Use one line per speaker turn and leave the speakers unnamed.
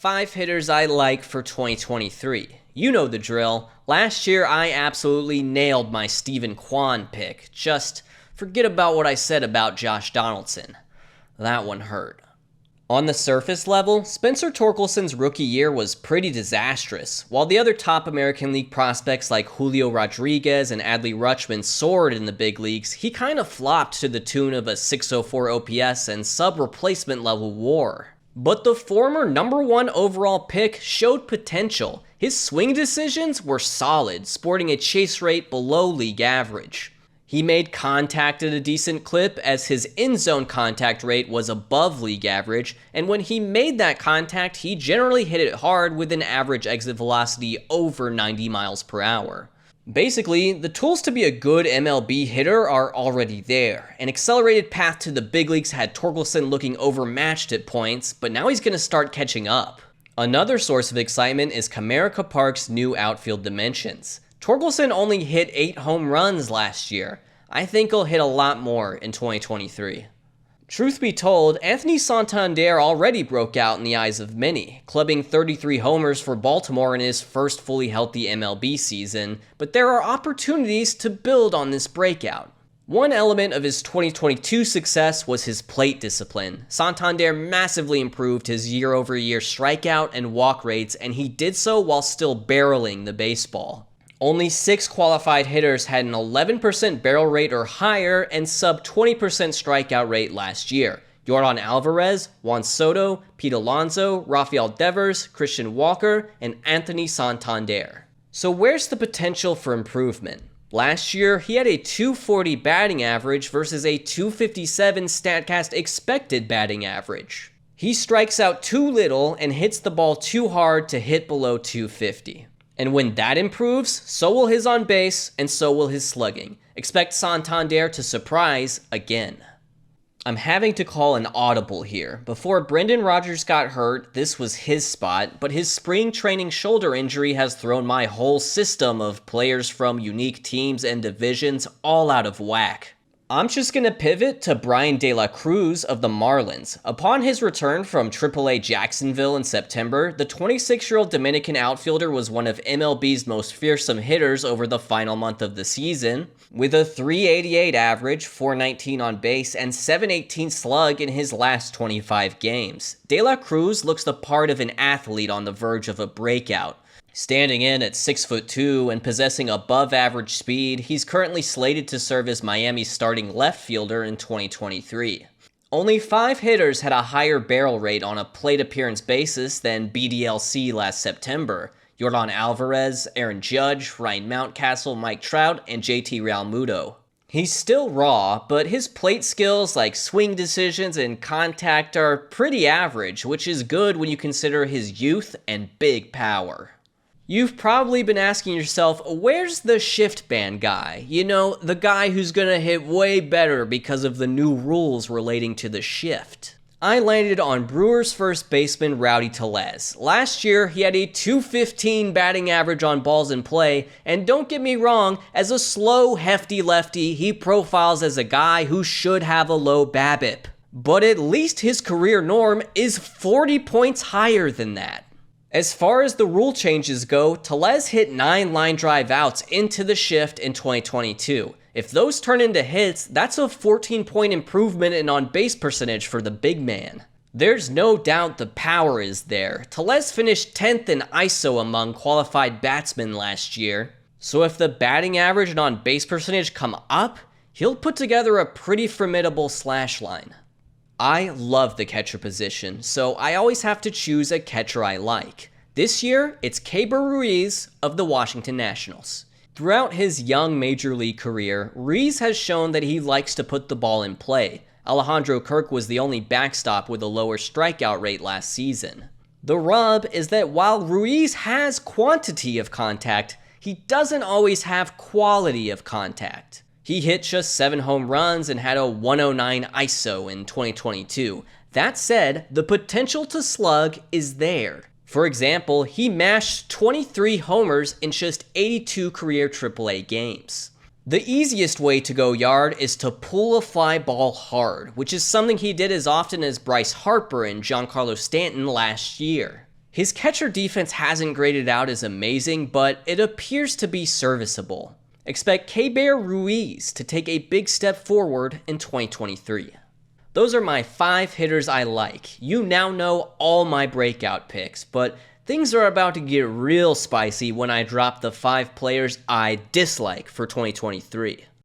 5 hitters I like for 2023. You know the drill. Last year, I absolutely nailed my Steven Kwan pick. Just forget about what I said about Josh Donaldson. That one hurt. On the surface level, Spencer Torkelson's rookie year was pretty disastrous. While the other top American League prospects like Julio Rodriguez and Adley Rutschman soared in the big leagues, he kind of flopped to the tune of a 604 OPS and sub-replacement level WAR. But the former number 1 overall pick showed potential. His swing decisions were solid, sporting a chase rate below league average. He made contact at a decent clip as his in-zone contact rate was above league average, and when he made that contact, he generally hit it hard with an average exit velocity over 90 miles per hour. Basically, the tools to be a good MLB hitter are already there. An accelerated path to the big leagues had Torkelson looking overmatched at points, but now he's going to start catching up. Another source of excitement is Comerica Park's new outfield dimensions. Torkelson only hit 8 home runs last year. I think he'll hit a lot more in 2023. Truth be told, Anthony Santander already broke out in the eyes of many, clubbing 33 homers for Baltimore in his first fully healthy MLB season, but there are opportunities to build on this breakout. One element of his 2022 success was his plate discipline. Santander massively improved his year-over-year strikeout and walk rates, and he did so while still barreling the baseball. Only 6 qualified hitters had an 11% barrel rate or higher and sub 20% strikeout rate last year. Yordan Alvarez, Juan Soto, Pete Alonso, Rafael Devers, Christian Walker, and Anthony Santander. So where's the potential for improvement? Last year, he had a .240 batting average versus a .257 StatCast expected batting average. He strikes out too little and hits the ball too hard to hit below .250. And when that improves, so will his on base, and so will his slugging. Expect Santander to surprise again. I'm having to call an audible here. Before Brendan Rodgers got hurt, this was his spot, but his spring training shoulder injury has thrown my whole system of players from unique teams and divisions all out of whack. I'm just going to pivot to Bryan de la Cruz of the Marlins. Upon his return from AAA Jacksonville in September, the 26-year-old Dominican outfielder was one of MLB's most fearsome hitters over the final month of the season. With a .388 average, .419 on base, and .718 slug in his last 25 games, de la Cruz looks the part of an athlete on the verge of a breakout. Standing in at 6'2" and possessing above average speed, he's currently slated to serve as Miami's starting left fielder in 2023. Only 5 hitters had a higher barrel rate on a plate appearance basis than BDLC last September: Yordan Alvarez, Aaron Judge, Ryan Mountcastle, Mike Trout, and JT Realmuto. He's still raw, but his plate skills like swing decisions and contact are pretty average, which is good when you consider his youth and big power. You've probably been asking yourself, where's the shift band guy? You know, the guy who's gonna hit way better because of the new rules relating to the shift. I landed on Brewers first baseman Rowdy Tellez. Last year, he had a .215 batting average on balls in play, and don't get me wrong, as a slow, hefty lefty, he profiles as a guy who should have a low BABIP. But at least his career norm is 40 points higher than that. As far as the rule changes go, Tellez hit 9 line drive outs into the shift in 2022. If those turn into hits, that's a 14-point improvement in on-base percentage for the big man. There's no doubt the power is there. Tellez finished 10th in ISO among qualified batsmen last year. So if the batting average and on-base percentage come up, he'll put together a pretty formidable slash line. I love the catcher position, so I always have to choose a catcher I like. This year, it's Keibert Ruiz of the Washington Nationals. Throughout his young major league career, Ruiz has shown that he likes to put the ball in play. Alejandro Kirk was the only backstop with a lower strikeout rate last season. The rub is that while Ruiz has quantity of contact, he doesn't always have quality of contact. He hit just 7 home runs and had a 109 ISO in 2022. That said, the potential to slug is there. For example, he mashed 23 homers in just 82 career AAA games. The easiest way to go yard is to pull a fly ball hard, which is something he did as often as Bryce Harper and Giancarlo Stanton last year. His catcher defense hasn't graded out as amazing, but it appears to be serviceable. Expect Keibert Ruiz to take a big step forward in 2023. Those are my 5 hitters I like. You now know all my breakout picks, but things are about to get real spicy when I drop the 5 players I dislike for 2023.